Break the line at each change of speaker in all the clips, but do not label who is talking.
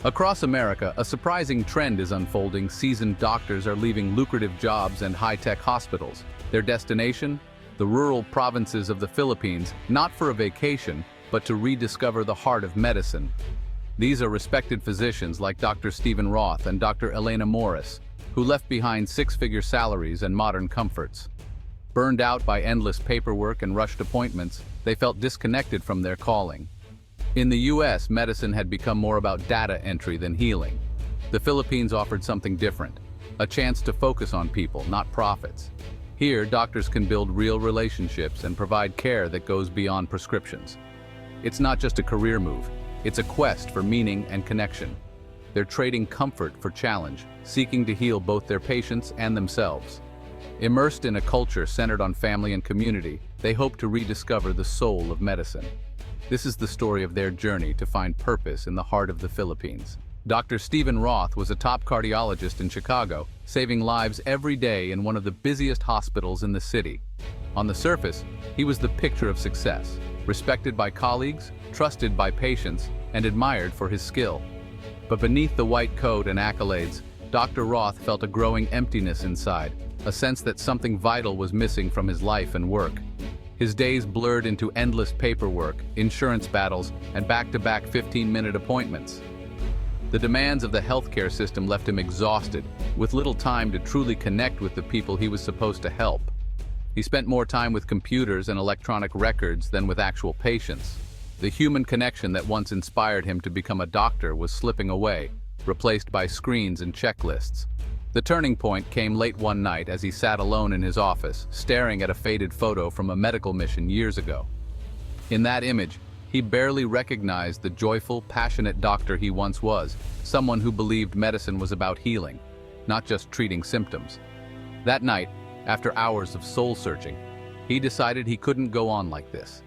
Across America, a surprising trend is unfolding. Seasoned doctors are leaving lucrative jobs and high-tech hospitals. Their destination? The rural provinces of the Philippines, not for a vacation, but to rediscover the heart of medicine. These are respected physicians like Dr. Stephen Roth and Dr. Elena Morris, who left behind six-figure salaries and modern comforts. Burned out by endless paperwork and rushed appointments, they felt disconnected from their calling. In the US, medicine had become more about data entry than healing. The Philippines offered something different, a chance to focus on people, not profits. Here, doctors can build real relationships and provide care that goes beyond prescriptions. It's not just a career move, it's a quest for meaning and connection. They're trading comfort for challenge, seeking to heal both their patients and themselves. Immersed in a culture centered on family and community, they hope to rediscover the soul of medicine. This is the story of their journey to find purpose in the heart of the Philippines. Dr. Stephen Roth was a top cardiologist in Chicago, saving lives every day in one of the busiest hospitals in the city. On the surface, he was the picture of success, respected by colleagues, trusted by patients, and admired for his skill. But beneath the white coat and accolades, Dr. Roth felt a growing emptiness inside, a sense that something vital was missing from his life and work. His days blurred into endless paperwork, insurance battles, and back-to-back 15-minute appointments. The demands of the healthcare system left him exhausted, with little time to truly connect with the people he was supposed to help. He spent more time with computers and electronic records than with actual patients. The human connection that once inspired him to become a doctor was slipping away, replaced by screens and checklists. The turning point came late one night as he sat alone in his office, staring at a faded photo from a medical mission years ago. In that image, he barely recognized the joyful, passionate doctor he once was, someone who believed medicine was about healing, not just treating symptoms. That night, after hours of soul-searching, he decided he couldn't go on like this.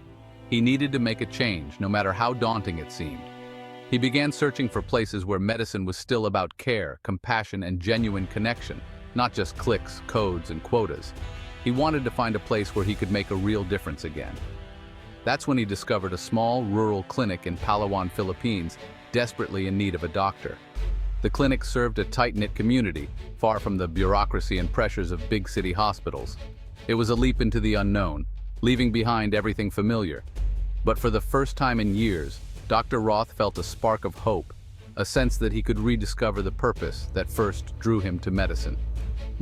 He needed to make a change, no matter how daunting it seemed. He began searching for places where medicine was still about care, compassion, and genuine connection, not just clicks, codes, and quotas. He wanted to find a place where he could make a real difference again. That's when he discovered a small, rural clinic in Palawan, Philippines, desperately in need of a doctor. The clinic served a tight-knit community, far from the bureaucracy and pressures of big city hospitals. It was a leap into the unknown, leaving behind everything familiar. But for the first time in years, Dr. Roth felt a spark of hope, a sense that he could rediscover the purpose that first drew him to medicine.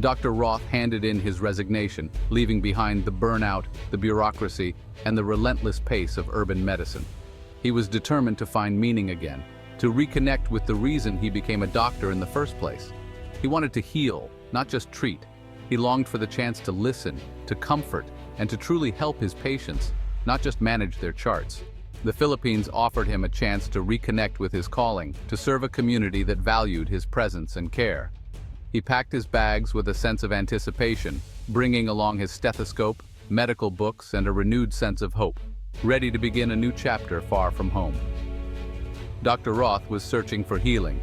Dr. Roth handed in his resignation, leaving behind the burnout, the bureaucracy, and the relentless pace of urban medicine. He was determined to find meaning again, to reconnect with the reason he became a doctor in the first place. He wanted to heal, not just treat. He longed for the chance to listen, to comfort, and to truly help his patients, not just manage their charts. The Philippines offered him a chance to reconnect with his calling, to serve a community that valued his presence and care. He packed his bags with a sense of anticipation, bringing along his stethoscope, medical books, and a renewed sense of hope, ready to begin a new chapter far from home. Dr. Roth was searching for healing,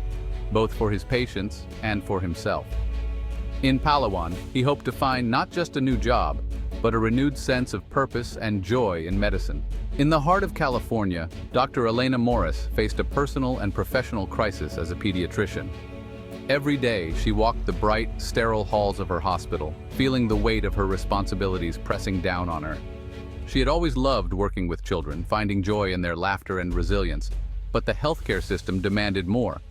both for his patients and for himself. In Palawan, he hoped to find not just a new job, but a renewed sense of purpose and joy in medicine. In the heart of California, Dr. Elena Morris faced a personal and professional crisis as a pediatrician. Every day, she walked the bright, sterile halls of her hospital, feeling the weight of her responsibilities pressing down on her. She had always loved working with children, finding joy in their laughter and resilience, but the healthcare system demanded more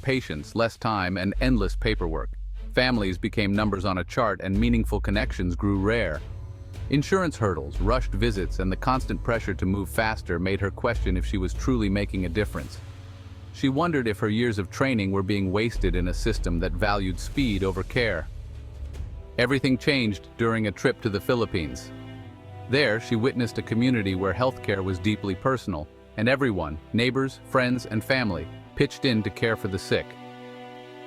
patients, less time, and endless paperwork. Families became numbers on a chart, and meaningful connections grew rare. Insurance hurdles, rushed visits, and the constant pressure to move faster made her question if she was truly making a difference. She wondered if her years of training were being wasted in a system that valued speed over care. Everything changed during a trip to the Philippines. There, she witnessed a community where healthcare was deeply personal, and everyone, neighbors, friends, and family, pitched in to care for the sick.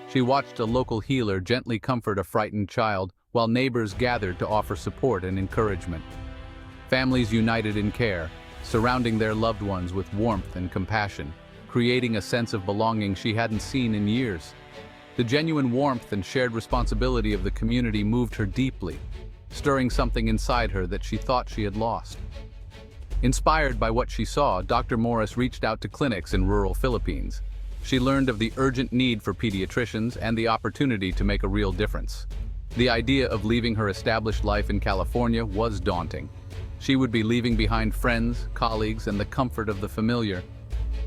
She watched a local healer gently comfort a frightened child, while neighbors gathered to offer support and encouragement. Families united in care, surrounding their loved ones with warmth and compassion, creating a sense of belonging she hadn't seen in years. The genuine warmth and shared responsibility of the community moved her deeply, stirring something inside her that she thought she had lost. Inspired by what she saw, Dr. Morris reached out to clinics in rural Philippines. She learned of the urgent need for pediatricians and the opportunity to make a real difference. The idea of leaving her established life in California was daunting. She would be leaving behind friends, colleagues, and the comfort of the familiar.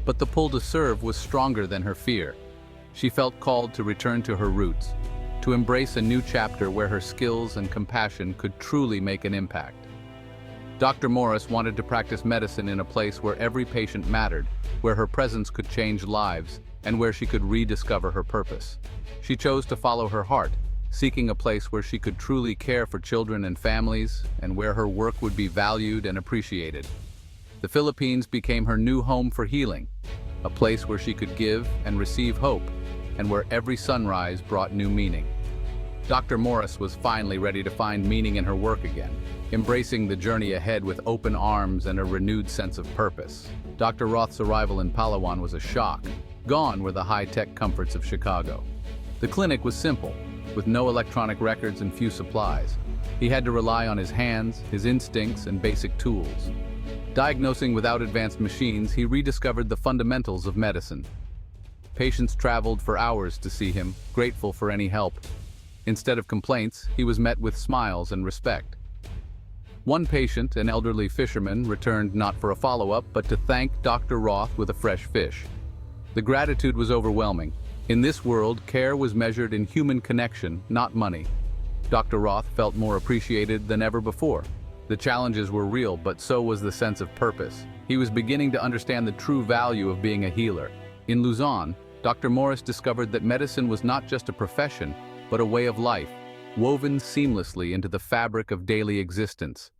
But the pull to serve was stronger than her fear. She felt called to return to her roots, to embrace a new chapter where her skills and compassion could truly make an impact. Dr. Morris wanted to practice medicine in a place where every patient mattered, where her presence could change lives, and where she could rediscover her purpose. She chose to follow her heart, seeking a place where she could truly care for children and families, and where her work would be valued and appreciated. The Philippines became her new home for healing, a place where she could give and receive hope, and where every sunrise brought new meaning. Dr. Morris was finally ready to find meaning in her work again, embracing the journey ahead with open arms and a renewed sense of purpose. Dr. Roth's arrival in Palawan was a shock. Gone were the high-tech comforts of Chicago. The clinic was simple, with no electronic records and few supplies. He had to rely on his hands, his instincts, and basic tools. Diagnosing without advanced machines, he rediscovered the fundamentals of medicine. Patients traveled for hours to see him, grateful for any help. Instead of complaints, he was met with smiles and respect. One patient, an elderly fisherman, returned not for a follow-up, but to thank Dr. Roth with a fresh fish. The gratitude was overwhelming. In this world, care was measured in human connection, not money. Dr. Roth felt more appreciated than ever before. The challenges were real, but so was the sense of purpose. He was beginning to understand the true value of being a healer. In Luzon, Dr. Morris discovered that medicine was not just a profession, but a way of life, woven seamlessly into the fabric of daily existence.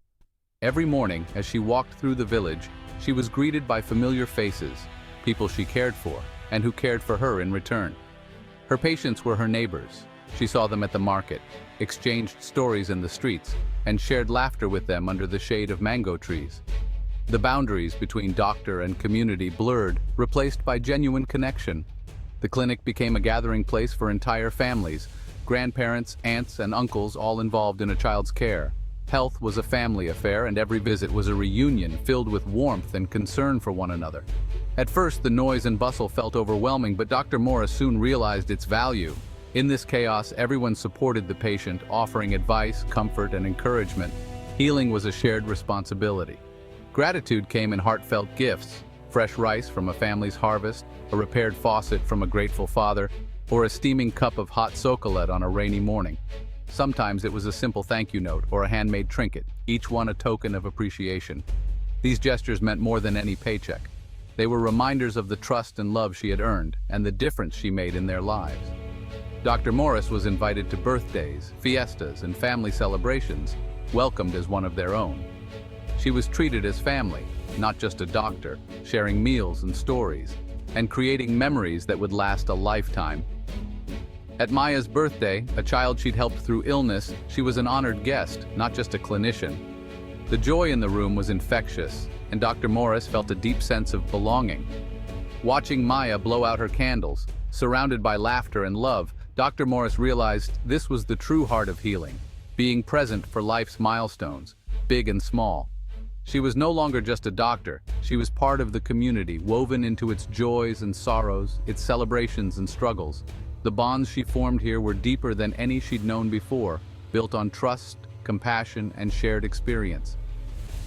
Every morning, as she walked through the village, she was greeted by familiar faces, people she cared for, and who cared for her in return. Her patients were her neighbors. She saw them at the market, exchanged stories in the streets, and shared laughter with them under the shade of mango trees. The boundaries between doctor and community blurred, replaced by genuine connection. The clinic became a gathering place for entire families, grandparents, aunts, and uncles all involved in a child's care. Health was a family affair, and every visit was a reunion filled with warmth and concern for one another. At first, the noise and bustle felt overwhelming, but Dr. Morris soon realized its value. In this chaos, everyone supported the patient, offering advice, comfort, and encouragement. Healing was a shared responsibility. Gratitude came in heartfelt gifts: fresh rice from a family's harvest, a repaired faucet from a grateful father, or a steaming cup of hot chocolate on a rainy morning. Sometimes it was a simple thank you note or a handmade trinket, each one a token of appreciation. These gestures meant more than any paycheck. They were reminders of the trust and love she had earned and the difference she made in their lives. Dr. Morris was invited to birthdays, fiestas, and family celebrations, welcomed as one of their own. She was treated as family, not just a doctor, sharing meals and stories, and creating memories that would last a lifetime. At Maya's birthday, a child she'd helped through illness, she was an honored guest, not just a clinician. The joy in the room was infectious, and Dr. Morris felt a deep sense of belonging. Watching Maya blow out her candles, surrounded by laughter and love, Dr. Morris realized this was the true heart of healing, being present for life's milestones, big and small. She was no longer just a doctor, she was part of the community, woven into its joys and sorrows, its celebrations and struggles. The bonds she formed here were deeper than any she'd known before, built on trust, compassion, and shared experience.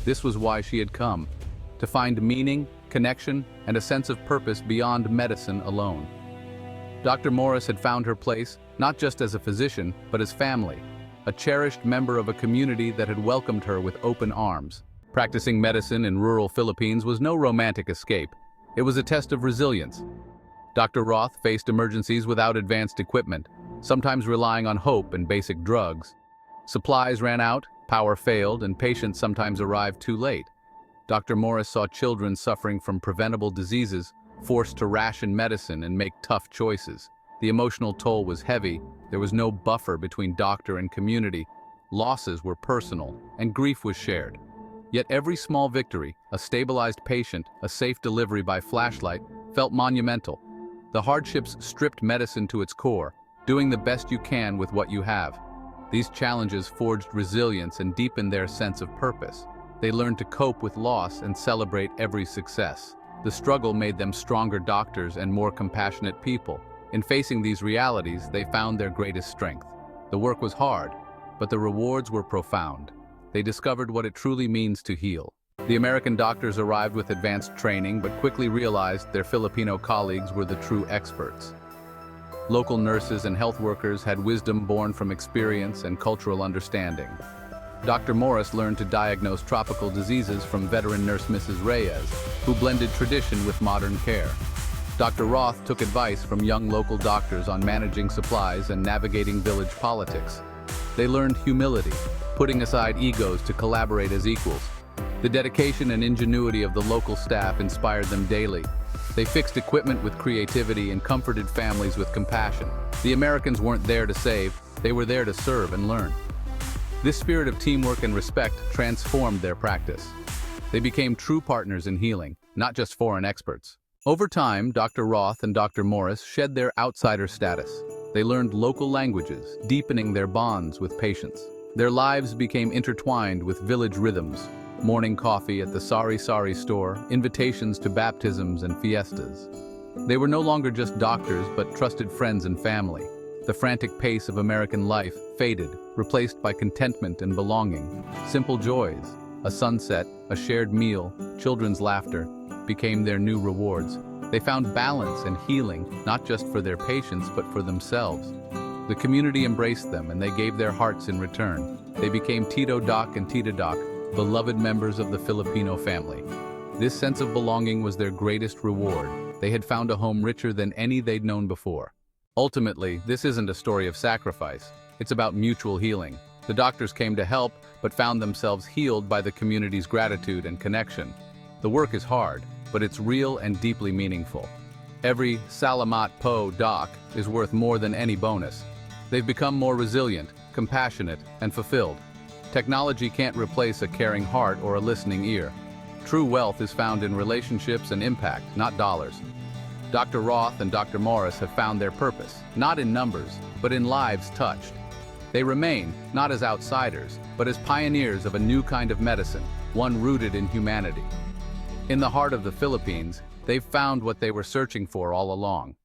This was why she had come, to find meaning, connection, and a sense of purpose beyond medicine alone. Dr. Morris had found her place, not just as a physician, but as family, a cherished member of a community that had welcomed her with open arms. Practicing medicine in rural Philippines was no romantic escape. It was a test of resilience. Dr. Roth faced emergencies without advanced equipment, sometimes relying on hope and basic drugs. Supplies ran out, power failed, and patients sometimes arrived too late. Dr. Morris saw children suffering from preventable diseases, forced to ration medicine and make tough choices. The emotional toll was heavy. There was no buffer between doctor and community. Losses were personal, and grief was shared. Yet every small victory, a stabilized patient, a safe delivery by flashlight, felt monumental. The hardships stripped medicine to its core, doing the best you can with what you have. These challenges forged resilience and deepened their sense of purpose. They learned to cope with loss and celebrate every success. The struggle made them stronger doctors and more compassionate people. In facing these realities, they found their greatest strength. The work was hard, but the rewards were profound. They discovered what it truly means to heal. The American doctors arrived with advanced training, but quickly realized their Filipino colleagues were the true experts. Local nurses and health workers had wisdom born from experience and cultural understanding. Dr. Morris learned to diagnose tropical diseases from veteran nurse Mrs. Reyes, who blended tradition with modern care. Dr. Roth took advice from young local doctors on managing supplies and navigating village politics. They learned humility, putting aside egos to collaborate as equals. The dedication and ingenuity of the local staff inspired them daily. They fixed equipment with creativity and comforted families with compassion. The Americans weren't there to save, they were there to serve and learn. This spirit of teamwork and respect transformed their practice. They became true partners in healing, not just foreign experts. Over time, Dr. Roth and Dr. Morris shed their outsider status. They learned local languages, deepening their bonds with patients. Their lives became intertwined with village rhythms, morning coffee at the sari-sari store, invitations to baptisms and fiestas. They were no longer just doctors, but trusted friends and family. The frantic pace of American life faded, replaced by contentment and belonging. Simple joys, a sunset, a shared meal, children's laughter, became their new rewards. They found balance and healing, not just for their patients, but for themselves. The community embraced them, and they gave their hearts in return. They became Tito Doc and Tita Doc, beloved members of the Filipino family. This sense of belonging was their greatest reward. They had found a home richer than any they'd known before. Ultimately, this isn't a story of sacrifice. It's about mutual healing. The doctors came to help, but found themselves healed by the community's gratitude and connection. The work is hard, but it's real and deeply meaningful. Every Salamat po doc is worth more than any bonus. They've become more resilient, compassionate, and fulfilled. Technology can't replace a caring heart or a listening ear. True wealth is found in relationships and impact, not dollars. Dr. Roth and Dr. Morris have found their purpose, not in numbers, but in lives touched. They remain, not as outsiders, but as pioneers of a new kind of medicine, one rooted in humanity. In the heart of the Philippines, they've found what they were searching for all along.